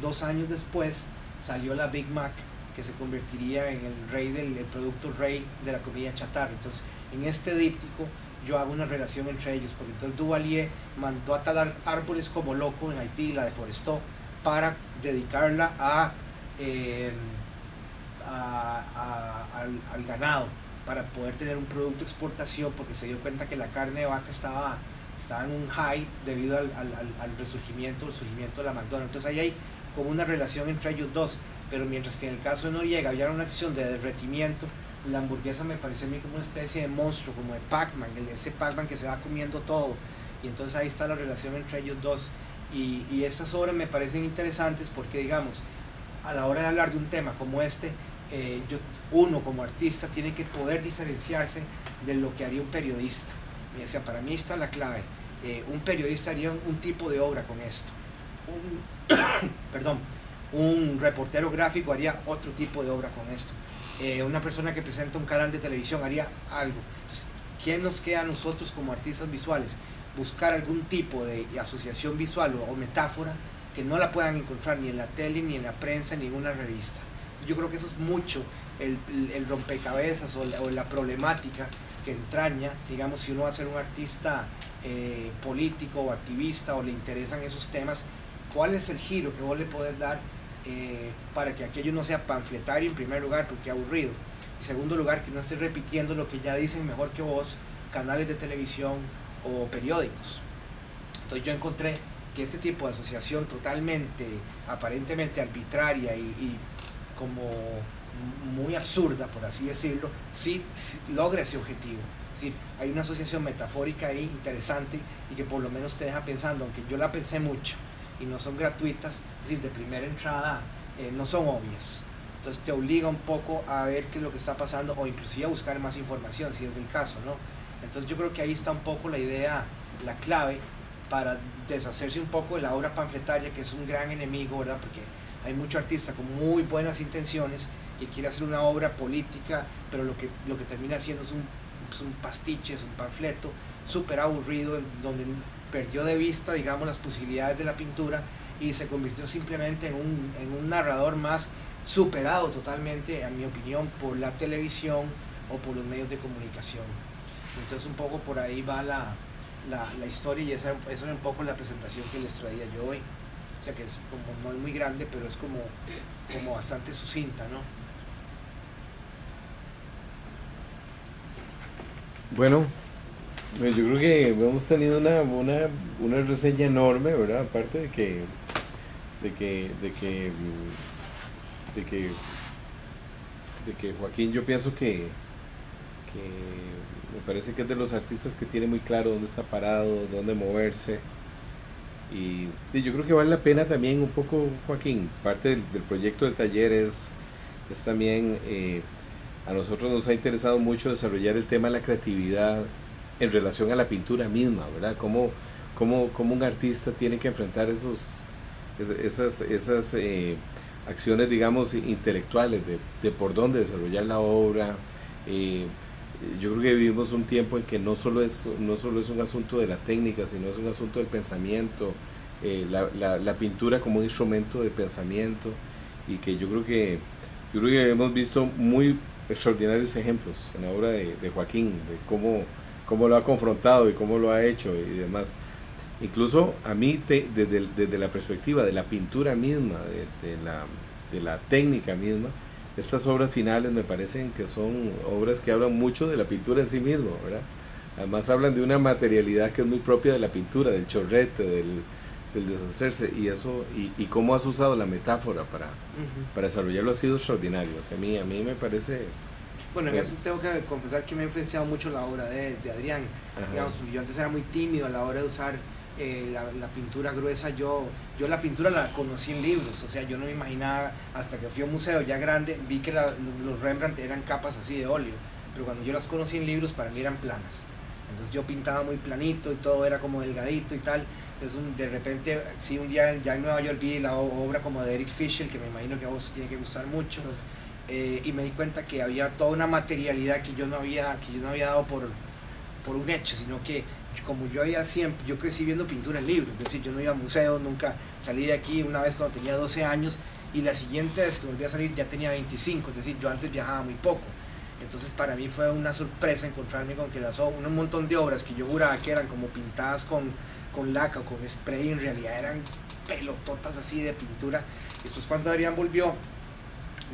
2 años después salió la Big Mac, que se convertiría en el rey el producto rey de la comida chatarra. Entonces, en este díptico yo hago una relación entre ellos, porque entonces Duvalier mandó a talar árboles como loco en Haití, la deforestó para dedicarla al ganado, para poder tener un producto de exportación, porque se dio cuenta que la carne de vaca estaba en un high debido al surgimiento de la McDonald's. Entonces ahí hay como una relación entre ellos dos, pero mientras que en el caso de Noriega había una acción de derretimiento, la hamburguesa me pareció a mí como una especie de monstruo, como de Pac-Man, ese Pac-Man que se va comiendo todo, y entonces ahí está la relación entre ellos dos, y estas obras me parecen interesantes porque, digamos, a la hora de hablar de un tema como este, uno como artista tiene que poder diferenciarse de lo que haría un periodista. O sea, para mí está la clave. Un periodista haría un tipo de obra con esto, un reportero gráfico haría otro tipo de obra con esto, una persona que presenta un canal de televisión haría algo. Entonces, ¿qué nos queda a nosotros como artistas visuales? Buscar algún tipo de asociación visual o metáfora que no la puedan encontrar ni en la tele, ni en la prensa, ni en una revista. Entonces, yo creo que eso es mucho el rompecabezas o la problemática que entraña, digamos, si uno va a ser un artista político o activista o le interesan esos temas, ¿cuál es el giro que vos le podés dar para que aquello no sea panfletario en primer lugar, porque es aburrido, y segundo lugar, que no esté repitiendo lo que ya dicen mejor que vos canales de televisión o periódicos? Entonces yo encontré que este tipo de asociación totalmente, aparentemente arbitraria y como muy absurda, por así decirlo, sí logra ese objetivo. Es decir, hay una asociación metafórica ahí interesante y que por lo menos te deja pensando, aunque yo la pensé mucho y no son gratuitas, es decir, de primera entrada no son obvias. Entonces te obliga un poco a ver qué es lo que está pasando o inclusive a buscar más información, si es el caso, ¿no? Entonces yo creo que ahí está un poco la idea, la clave para deshacerse un poco de la obra panfletaria, que es un gran enemigo, ¿verdad? Porque hay mucho artista con muy buenas intenciones que quiere hacer una obra política, pero lo que termina haciendo es un pastiche, es un panfleto súper aburrido, donde perdió de vista, digamos, las posibilidades de la pintura y se convirtió simplemente en un narrador más superado totalmente, en mi opinión, por la televisión o por los medios de comunicación. Entonces un poco por ahí va la historia, y esa era un poco la presentación que les traía yo hoy. o sea que es como, no es muy grande, pero es como bastante sucinta, ¿no? Bueno, yo creo que hemos tenido una reseña enorme, ¿verdad? Aparte de que, de que, de que, de que Joaquín, yo pienso que me parece que es de los artistas que tiene muy claro dónde está parado, dónde moverse. Y yo creo que vale la pena también un poco, Joaquín, parte del proyecto del taller es también, a nosotros nos ha interesado mucho desarrollar el tema de la creatividad en relación a la pintura misma, ¿verdad? Cómo un artista tiene que enfrentar esas acciones, digamos, intelectuales de por dónde desarrollar la obra. eh, yo creo que vivimos un tiempo en que no solo es un asunto de la técnica, sino es un asunto del pensamiento, la pintura como un instrumento de pensamiento, y que yo creo que hemos visto muy extraordinarios ejemplos en la obra de Joaquín, de cómo lo ha confrontado y cómo lo ha hecho y demás. Incluso a mí, desde la perspectiva de la pintura misma, de la técnica misma, estas obras finales me parecen que son obras que hablan mucho de la pintura en sí mismo, ¿verdad? Además hablan de una materialidad que es muy propia de la pintura, del chorrete, del deshacerse, y eso, y cómo has usado la metáfora para desarrollarlo ha sido extraordinario. O sea, a mí me parece... Bueno, en eso tengo que confesar que me ha influenciado mucho la obra de Adrián. Digamos, yo antes era muy tímido a la hora de usar la pintura gruesa. Yo la pintura la conocí en libros, o sea, yo no me imaginaba, hasta que fui a un museo ya grande, vi que los Rembrandt eran capas así de óleo, pero cuando yo las conocí en libros, para mí eran planas. Entonces yo pintaba muy planito y todo era como delgadito y tal. Entonces de repente, sí, un día ya en Nueva York vi la obra como de Eric Fischl, que me imagino que a vos tiene que gustar mucho. Y me di cuenta que había toda una materialidad que yo no había dado por un hecho, sino que como yo crecí viendo pintura en libros, es decir, yo no iba a museos, nunca salí de aquí. Una vez cuando tenía 12 años, y la siguiente vez que volví a salir ya tenía 25, es decir, yo antes viajaba muy poco. Entonces para mí fue una sorpresa encontrarme con que un montón de obras que yo juraba que eran como pintadas con laca o con spray, en realidad eran pelototas así de pintura. Y después cuando Adrián volvió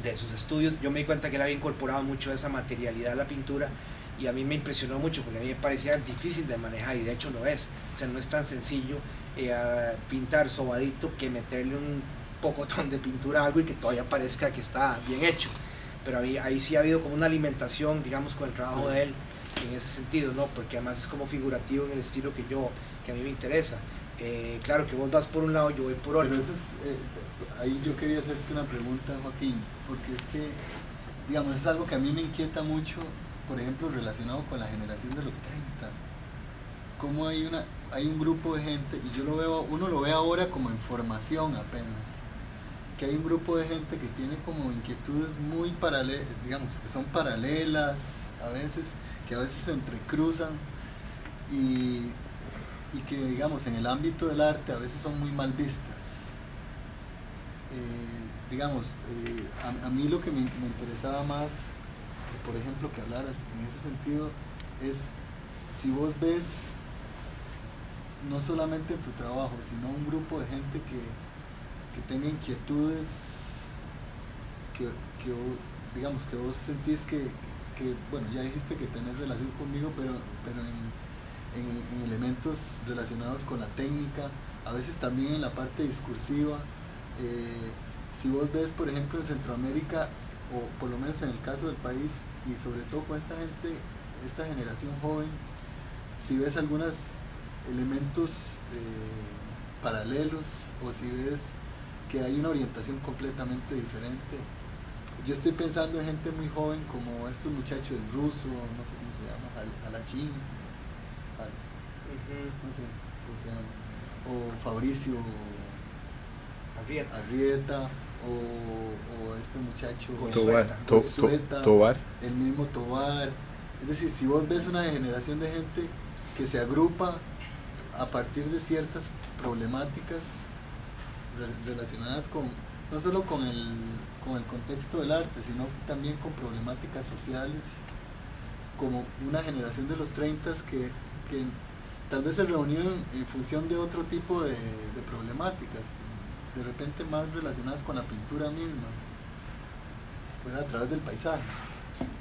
de sus estudios, yo me di cuenta que él había incorporado mucho de esa materialidad a la pintura, y a mí me impresionó mucho porque a mí me parecía difícil de manejar, y de hecho lo es. O sea, no es tan sencillo pintar sobadito que meterle un pocotón de pintura a algo y que todavía parezca que está bien hecho. Pero ahí sí ha habido como una alimentación, digamos, con el trabajo de él en ese sentido, ¿no? Porque además es como figurativo en el estilo que a mí me interesa. Claro que vos vas por un lado, yo voy por otro. Pero eso es, ahí yo quería hacerte una pregunta, Joaquín, porque es que, digamos, es algo que a mí me inquieta mucho, por ejemplo, relacionado con la generación de los 30. Cómo hay un grupo de gente, y uno lo ve ahora como en formación apenas, que hay un grupo de gente que tiene como inquietudes muy paralelas, digamos, que son paralelas a veces, que a veces se entrecruzan, y que, digamos, en el ámbito del arte a veces son muy mal vistas. Digamos, a mí lo que me interesaba más, por ejemplo, que hablaras en ese sentido, es si vos ves, no solamente en tu trabajo, sino un grupo de gente que tenga inquietudes, digamos, que vos sentís que, bueno, ya dijiste que tenés relación conmigo, pero en elementos relacionados con la técnica, a veces también en la parte discursiva. Si vos ves, por ejemplo, en Centroamérica, o por lo menos en el caso del país, y sobre todo con esta gente, esta generación joven, si ves algunos elementos paralelos, o si ves que hay una orientación completamente diferente. Yo estoy pensando en gente muy joven como estos muchachos, el ruso, no sé cómo se llama, Alachín, no sé cómo se llama, o Fabricio Arrieta, o este muchacho Tobar, el mismo Tobar. Es decir, si vos ves una generación de gente que se agrupa a partir de ciertas problemáticas relacionadas no solo con el contexto del arte, sino también con problemáticas sociales, como una generación de los 30 que tal vez se reunió en función de otro tipo de problemáticas, de repente más relacionadas con la pintura misma, ¿verdad? A través del paisaje.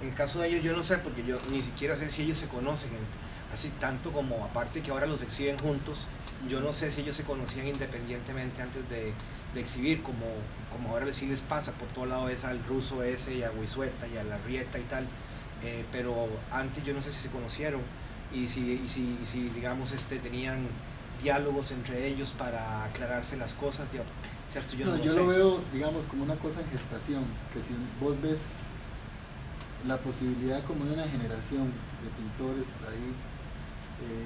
En el caso de ellos yo no sé, porque yo ni siquiera sé si ellos se conocen, así tanto como aparte que ahora los exhiben juntos, yo no sé si ellos se conocían independientemente antes de exhibir, como ahora sí les pasa, por todo lado ves al ruso ese y a Huizueta y a la Rieta y tal, pero antes yo no sé si se conocieron y si digamos tenían diálogos entre ellos para aclararse las cosas, yo no yo sé. lo veo, digamos, como una cosa en gestación, que si vos ves la posibilidad como de una generación de pintores ahí,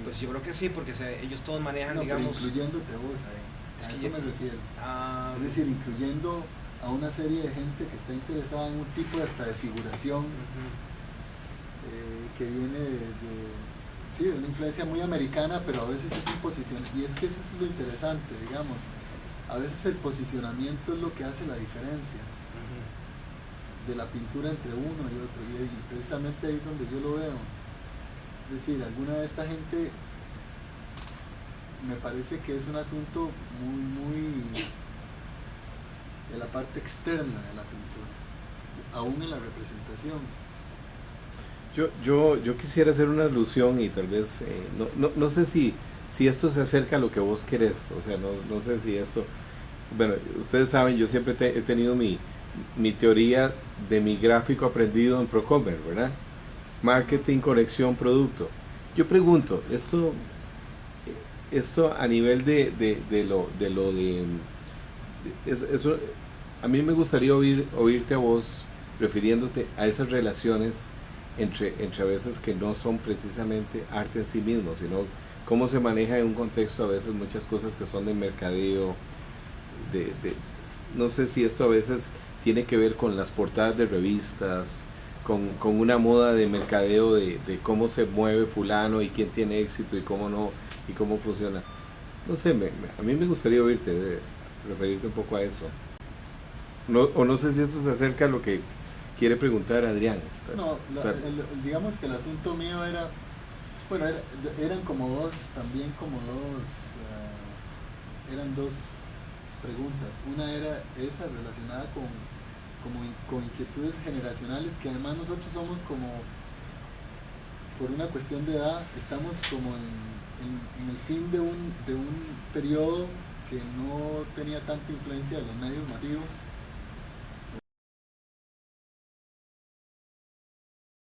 pues yo creo que sí, porque ellos todos manejan, no, digamos... pero incluyéndote vos ahí, es a que eso me refiero. Ah, Es decir, incluyendo a una serie de gente que está interesada en un tipo hasta de figuración, que viene de una influencia muy americana, pero a veces es imposición, y es que eso es lo interesante, digamos, a veces el posicionamiento es lo que hace la diferencia de la pintura entre uno y otro, y precisamente ahí es donde yo lo veo. Es decir, alguna de esta gente me parece que es un asunto muy de la parte externa de la pintura, aún en la representación. Yo quisiera hacer una alusión y tal vez, no sé si esto se acerca a lo que vos querés, o sea, no sé si esto, bueno, ustedes saben, yo siempre he tenido mi teoría de mi gráfico aprendido en Procomer, ¿verdad? Marketing, conexión, producto. Yo pregunto, esto a nivel eso, a mí me gustaría oírte a vos refiriéndote a esas relaciones entre a veces que no son precisamente arte en sí mismo, sino cómo se maneja en un contexto a veces muchas cosas que son de mercadeo, no sé si esto a veces tiene que ver con las portadas de revistas, con una moda de mercadeo de cómo se mueve fulano y quién tiene éxito y cómo no, y cómo funciona. No sé, a mí me gustaría oírte, referirte un poco a eso. No sé si esto se acerca a lo que quiere preguntar Adrián. No, digamos que el asunto mío era, bueno, eran como dos, eran dos preguntas. Una era esa relacionada con inquietudes generacionales, que además nosotros somos como, por una cuestión de edad, estamos como en el fin de un periodo que no tenía tanta influencia de los medios masivos,